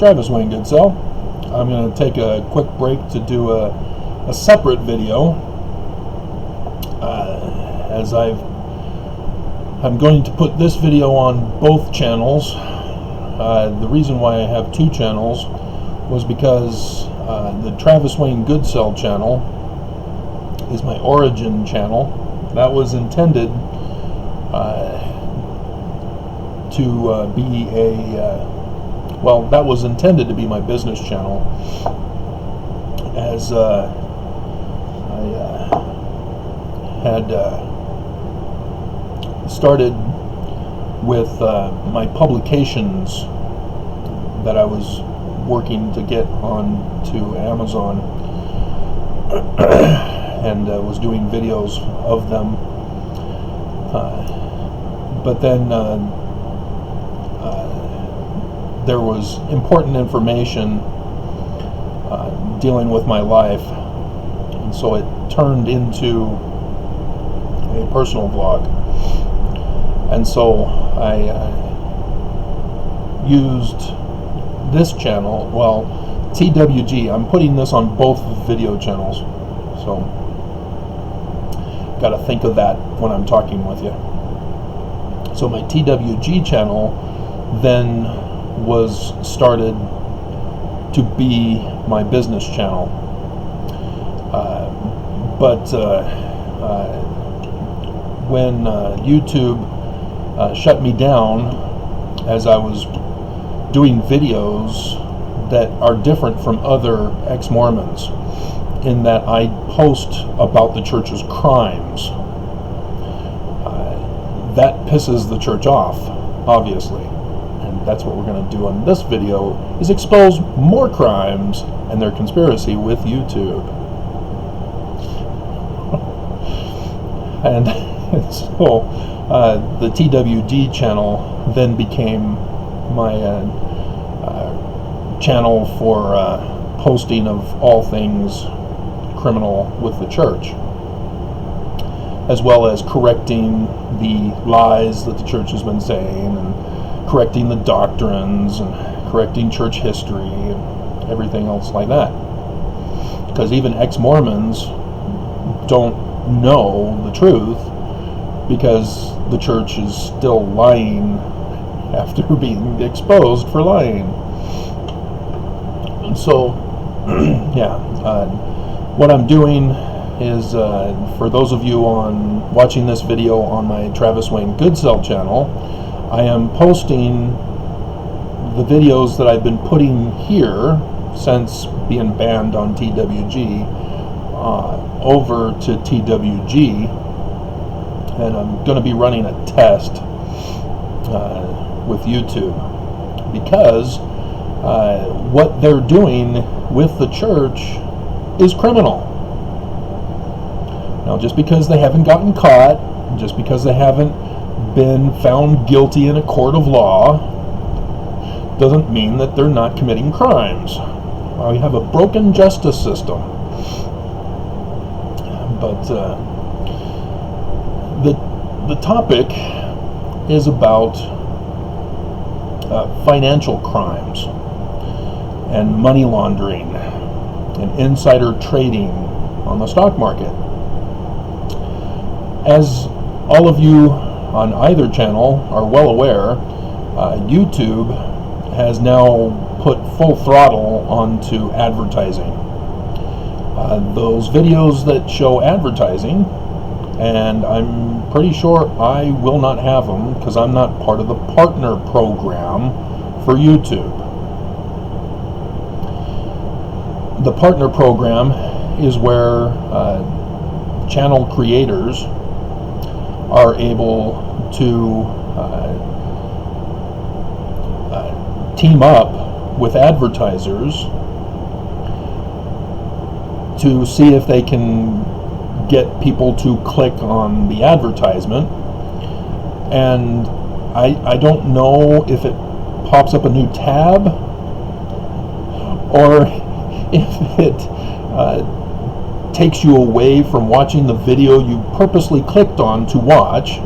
Travis Wayne Goodsell. I'm going to take a quick break to do a separate video, as I'm going to put this video on both channels. The reason why I have two channels was because the Travis Wayne Goodsell channel is my origin channel. That was intended to be that was intended to be my business channel, as I had started with my publications that I was working to get on to Amazon, and was doing videos of them, but then there was important information dealing with my life, and so it turned into a personal vlog. And so I used this channel, well, TWG. I'm putting this on both video channels, so got to think of that when I'm talking with you. So my TWG channel then was started to be my business channel, but when YouTube shut me down, as I was doing videos that are different from other ex-Mormons, in that I post about the church's crimes, that pisses the church off, obviously. And that's what we're going to do on this video, is expose more crimes and their conspiracy with YouTube. And so the TWG channel then became my channel for posting of all things criminal with the church, as well as correcting the lies that the church has been saying, and correcting the doctrines, and correcting church history, and everything else like that. Because even ex-Mormons don't know the truth, because the church is still lying after being exposed for lying. And so, yeah, what I'm doing is, for those of you watching this video on my Travis Wayne Goodsell channel, I am posting the videos that I've been putting here since being banned on TWG over to TWG, and I'm going to be running a test with YouTube, because what they're doing with the church is criminal. Now, just because they haven't gotten caught, just because they haven't been found guilty in a court of law, doesn't mean that they're not committing crimes. We have a broken justice system. But the topic is about financial crimes and money laundering and insider trading on the stock market. As all of you on either channel are well aware, YouTube has now put full throttle onto advertising. Those videos that show advertising, and I'm pretty sure I will not have them because I'm not part of the partner program for YouTube. The partner program is where channel creators are able to team up with advertisers to see if they can get people to click on the advertisement. And I don't know if it pops up a new tab or if it takes you away from watching the video you purposely clicked on to watch.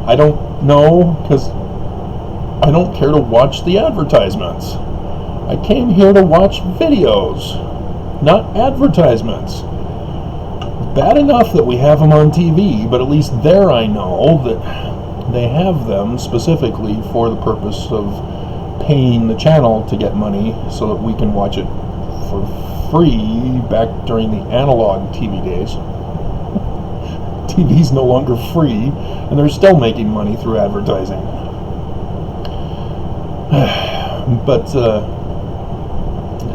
I don't know, because I don't care to watch the advertisements. I came here to watch videos, not advertisements. Bad enough that we have them on TV, but at least there I know that they have them specifically for the purpose of paying the channel to get money so that we can watch it for free back during the analog TV days. TV's no longer free, and they're still making money through advertising. But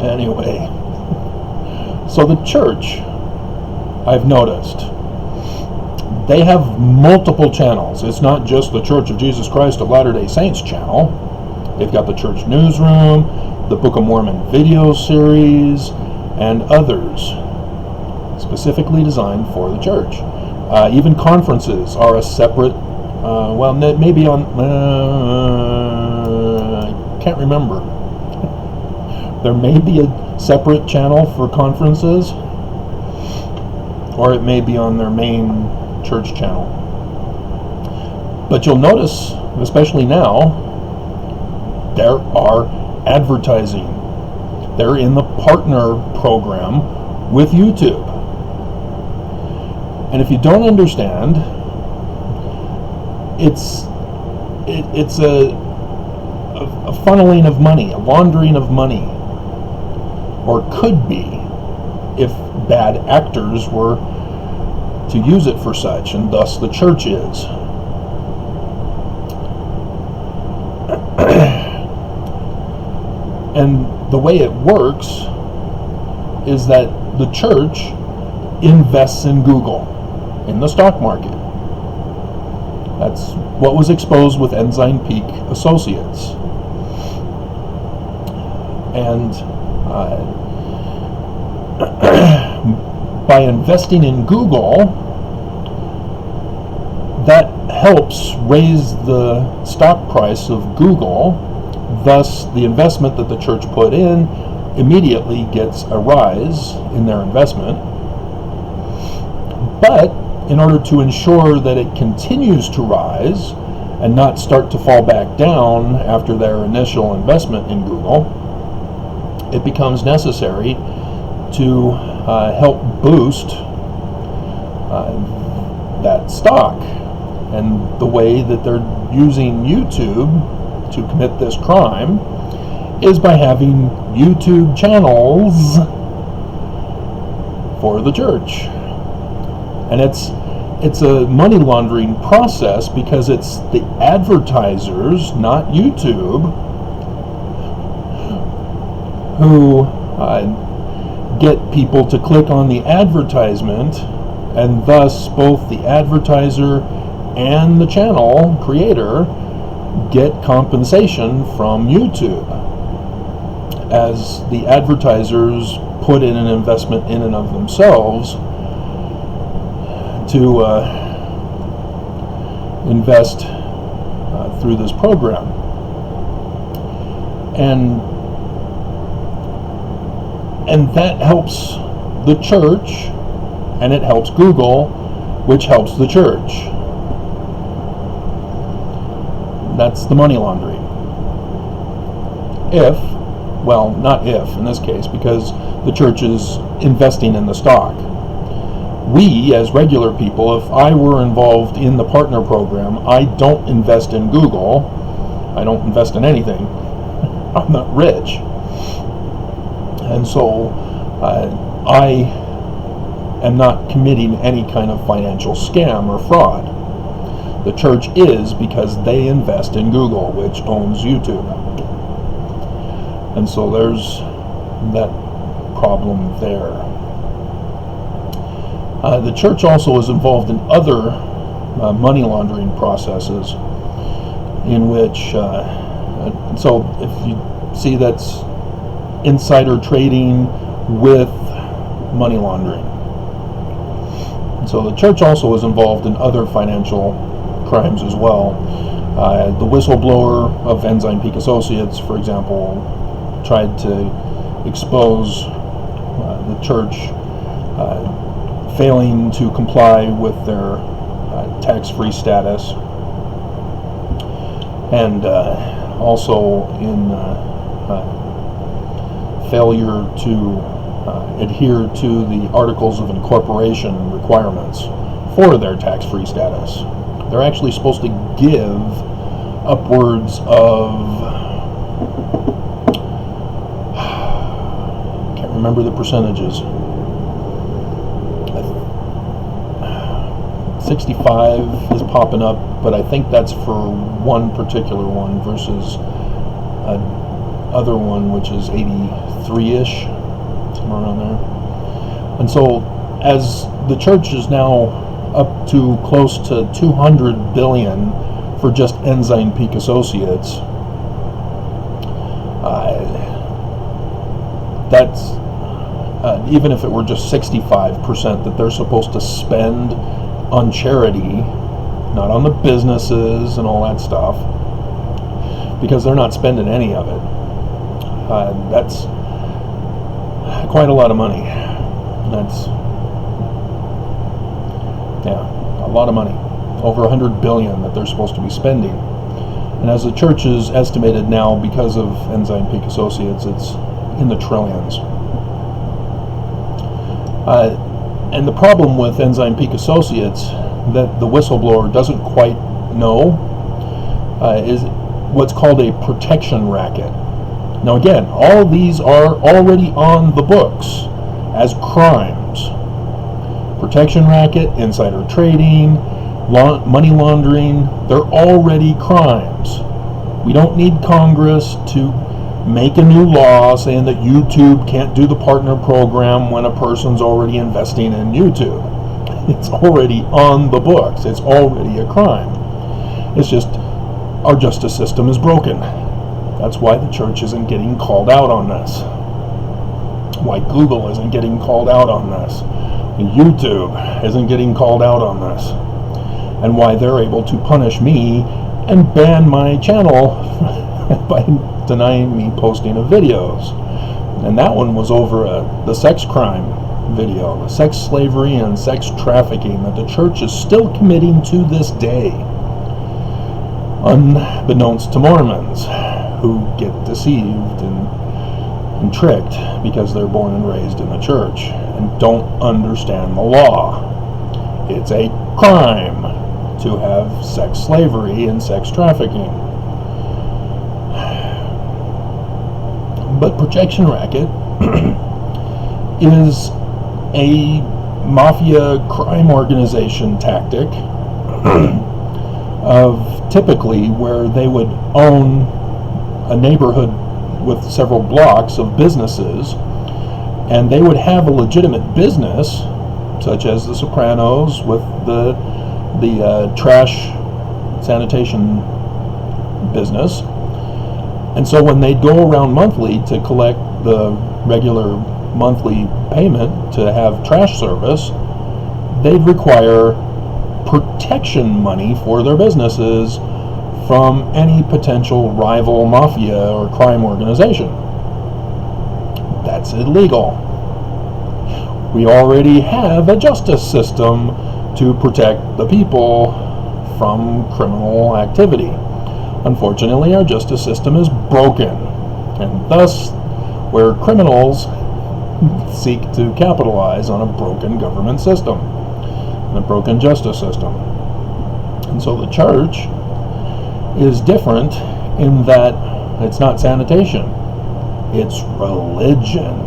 anyway, so the church, I've noticed, they have multiple channels. It's not just the Church of Jesus Christ of Latter-day Saints channel. They've got the church newsroom, the Book of Mormon video series, and others specifically designed for the church. Even conferences are a separate, well, maybe on, I can't remember. There may be a separate channel for conferences, or it may be on their main church channel. But you'll notice, especially now, there are advertising. They're in the partner program with YouTube. And if you don't understand, it's a funneling of money, a laundering of money, or could be if bad actors were to use it for such, and thus the church is. And the way it works is that the church invests in Google, in the stock market. That's what was exposed with Ensign Peak Associates. And by investing in Google, that helps raise the stock price of Google. Thus, the investment that the church put in immediately gets a rise in their investment. But in order to ensure that it continues to rise and not start to fall back down after their initial investment in Google, it becomes necessary to help boost that stock. And the way that they're using YouTube to commit this crime is by having YouTube channels for the church. And it's a money laundering process because it's the advertisers, not YouTube, who get people to click on the advertisement, and thus both the advertiser and the channel creator get compensation from YouTube, as the advertisers put in an investment in and of themselves to invest through this program. And that helps the church, and it helps Google, which helps the church. That's the money laundering. If, well, not if in this case, because the church is investing in the stock. We, as regular people, if I were involved in the partner program, I don't invest in Google. I don't invest in anything. I'm not rich. And so I am not committing any kind of financial scam or fraud. The church is, because they invest in Google, which owns YouTube. And so there's that problem there. The church also is involved in other money laundering processes in which, so if you see, that's insider trading with money laundering. And so the church also is involved in other financial crimes as well. The whistleblower of Ensign Peak Associates, for example, tried to expose the church failing to comply with their tax-free status. and also in failure to adhere to the Articles of Incorporation requirements for their tax-free status. They're actually supposed to give upwards of, can't remember the percentages, 65 is popping up, but I think that's for one particular one versus other one, which is 83-ish, somewhere around there. And so, as the church is now up to close to 200 billion for just Ensign Peak Associates, that's even if it were just 65% that they're supposed to spend on charity, not on the businesses and all that stuff, because they're not spending any of it. That's quite a lot of money. That's, yeah, a lot of money. Over 100 billion that they're supposed to be spending. And as the church is estimated now, because of Ensign Peak Associates, it's in the trillions. And the problem with Ensign Peak Associates that the whistleblower doesn't quite know is what's called a protection racket. Now again, all of these are already on the books as crimes. Protection racket, insider trading, money laundering, they're already crimes. We don't need Congress to make a new law saying that YouTube can't do the partner program when a person's already investing in YouTube. It's already on the books. It's already a crime. It's just our justice system is broken. That's why the church isn't getting called out on this. Why Google isn't getting called out on this. YouTube isn't getting called out on this. And why they're able to punish me and ban my channel by denying me posting of videos. And that one was over the sex crime video, the sex slavery and sex trafficking that the church is still committing to this day, unbeknownst to Mormons, who get deceived and tricked because they're born and raised in the church and don't understand the law. It's a crime to have sex slavery and sex trafficking. But Protection Racket is a mafia crime organization tactic of typically where they would own a neighborhood with several blocks of businesses, and they would have a legitimate business, such as the Sopranos with the trash sanitation business. And so when they'd go around monthly to collect the regular monthly payment to have trash service, they'd require protection money for their businesses from any potential rival mafia or crime organization. That's illegal. We already have a justice system to protect the people from criminal activity. Unfortunately, our justice system is broken, and thus, where criminals seek to capitalize on a broken government system, and a broken justice system. And so the church is different in that it's not sanitation, it's religion.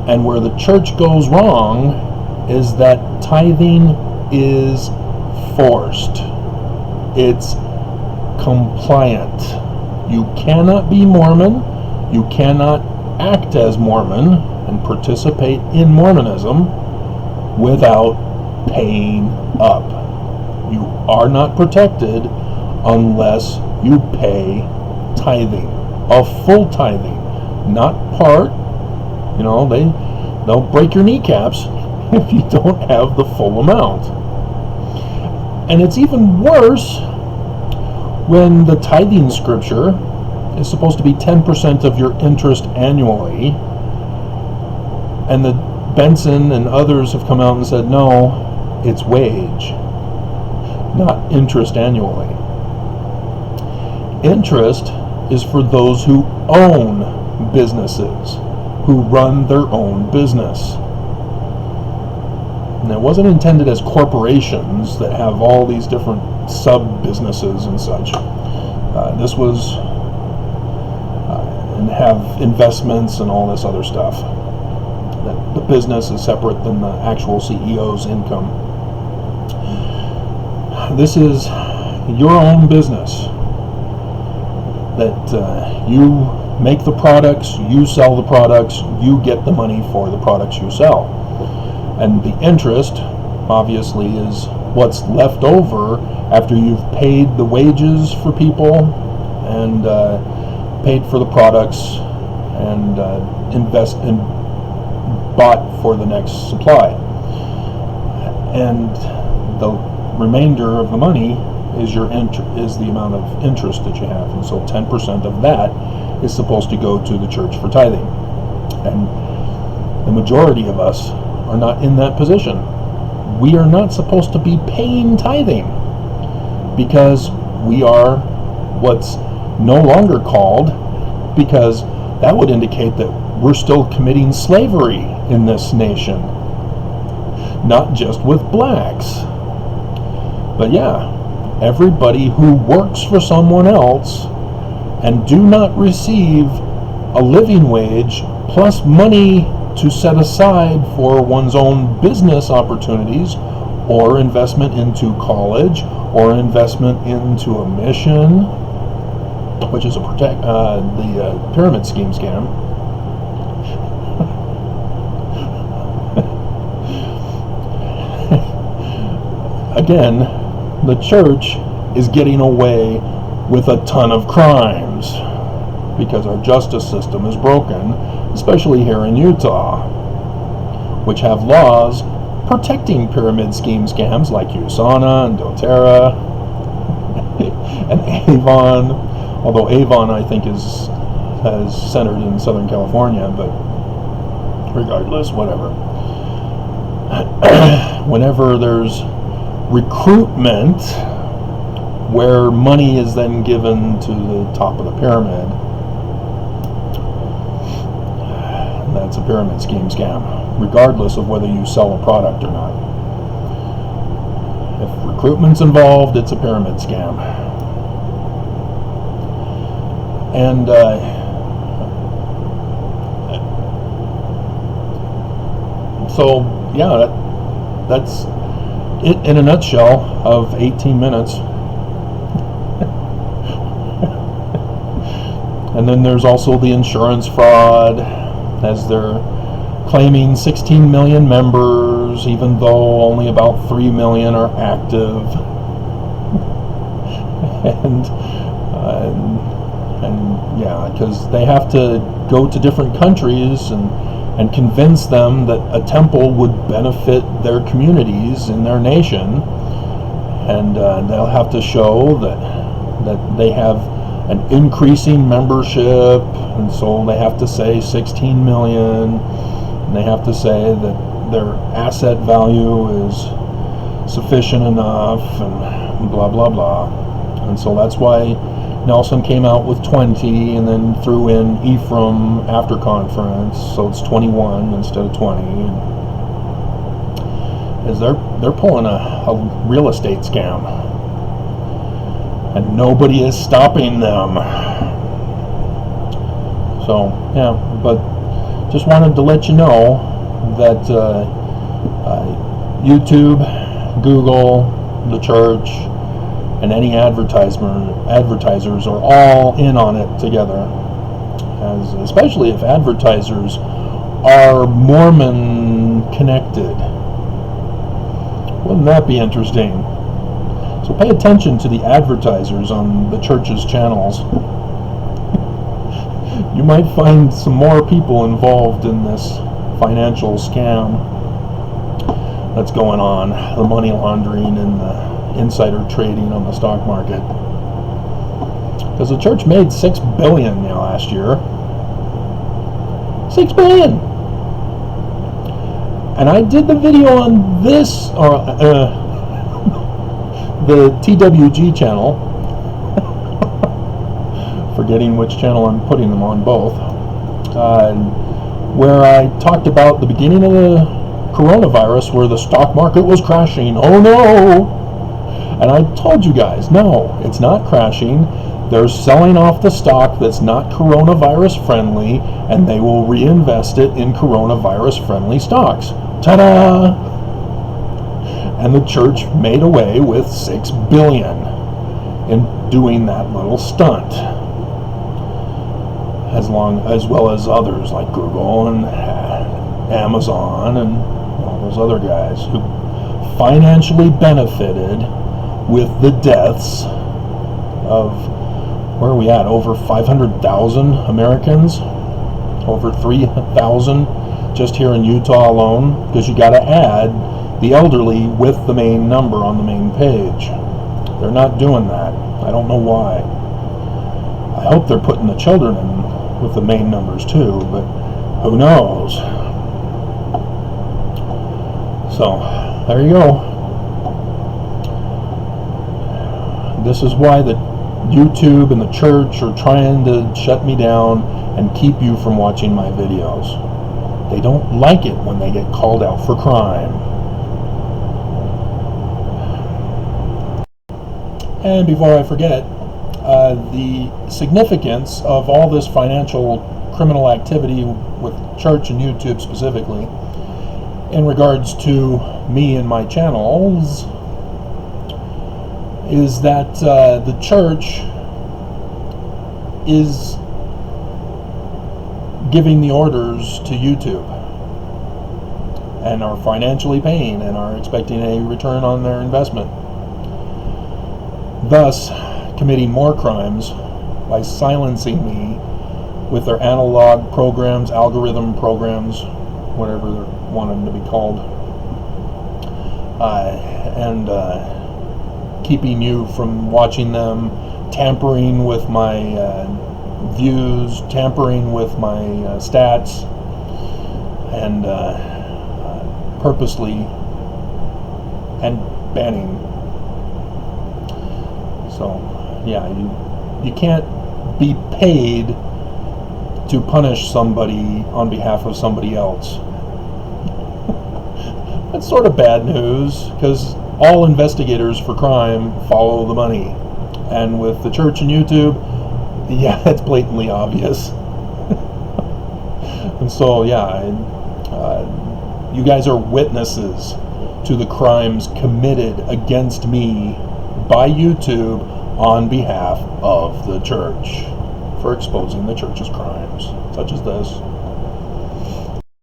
And where the church goes wrong is that tithing is forced. It's compliant. You cannot be Mormon, you cannot act as Mormon and participate in Mormonism without paying up. You are not protected unless you pay tithing, a full tithing, not part. You know, they'll break your kneecaps if you don't have the full amount. And it's even worse when the tithing scripture is supposed to be 10% of your interest annually, and the Benson and others have come out and said, no, it's wage. not interest annually. Interest is for those who own businesses, who run their own business. And it wasn't intended as corporations that have all these different sub-businesses and such. This was, and have investments and all this other stuff. That the business is separate than the actual CEO's income. This is your own business. That you make the products, you sell the products, you get the money for the products you sell. And the interest, obviously, is what's left over after you've paid the wages for people and paid for the products and invest and bought for the next supply. And the remainder of the money is is the amount of interest that you have, and so 10% of that is supposed to go to the church for tithing. And the majority of us are not in that position. We are not supposed to be paying tithing because we are what's no longer called, because that would indicate that we're still committing slavery in this nation, not just with blacks. But yeah, everybody who works for someone else and do not receive a living wage plus money to set aside for one's own business opportunities or investment into college or investment into a mission, which is the pyramid scheme scam. Again, the church is getting away with a ton of crimes because our justice system is broken, especially here in Utah, which have laws protecting pyramid scheme scams like USANA and doTERRA and Avon, although Avon I think is centered in Southern California, but regardless, whatever. Whenever there's recruitment where money is then given to the top of the pyramid, that's a pyramid scheme scam, regardless of whether you sell a product or not. If recruitment's involved, it's a pyramid scam. And so yeah, that's it in a nutshell of 18 minutes. And then there's also the insurance fraud, as they're claiming 16 million members, even though only about 3 million are active. and yeah, because they have to go to different countries and convince them that a temple would benefit their communities in their nation, and they'll have to show that they have an increasing membership, and so they have to say 16 million, and they have to say that their asset value is sufficient enough, and blah blah blah. And so that's why Nelson came out with 20 and then threw in Ephraim after conference, so it's 21 instead of 20. As they're pulling a real estate scam, and nobody is stopping them. So yeah, but just wanted to let you know that YouTube, Google, the church, and any advertisers are all in on it together, especially if advertisers are Mormon connected. Wouldn't that be interesting? So pay attention to the advertisers on the church's channels. You might find some more people involved in this financial scam that's going on, the money laundering and the insider trading on the stock market. Because the church made $6 billion last year. $6 billion! And I did the video on this, the TWG channel, forgetting which channel I'm putting them on both, where I talked about the beginning of the coronavirus, where the stock market was crashing. Oh no! And I told you guys, no, it's not crashing. They're selling off the stock that's not coronavirus friendly, and they will reinvest it in coronavirus friendly stocks. Ta-da! And the church made away with $6 billion in doing that little stunt, as well as others like Google and Amazon and all those other guys who financially benefited with the deaths of, where are we at, over 500,000 Americans, over 3,000 just here in Utah alone, because you got to add the elderly with the main number on the main page. They're not doing that. I don't know why. I hope they're putting the children in with the main numbers too, but who knows? So, there you go. This is why the YouTube and the church are trying to shut me down and keep you from watching my videos. They don't like it when they get called out for crime. And before I forget, the significance of all this financial criminal activity with church and YouTube specifically, in regards to me and my channels, is that the church is giving the orders to YouTube and are financially paying and are expecting a return on their investment, thus committing more crimes by silencing me with their analog programs, algorithm programs, whatever they're wanting to be called, and keeping you from watching them, tampering with my views, tampering with my stats, and purposely and banning. So yeah, you can't be paid to punish somebody on behalf of somebody else. That's sort of bad news, because all investigators for crime follow the money. And with the church and YouTube, yeah, it's blatantly obvious. And so, yeah, you guys are witnesses to the crimes committed against me by YouTube on behalf of the church for exposing the church's crimes, such as this.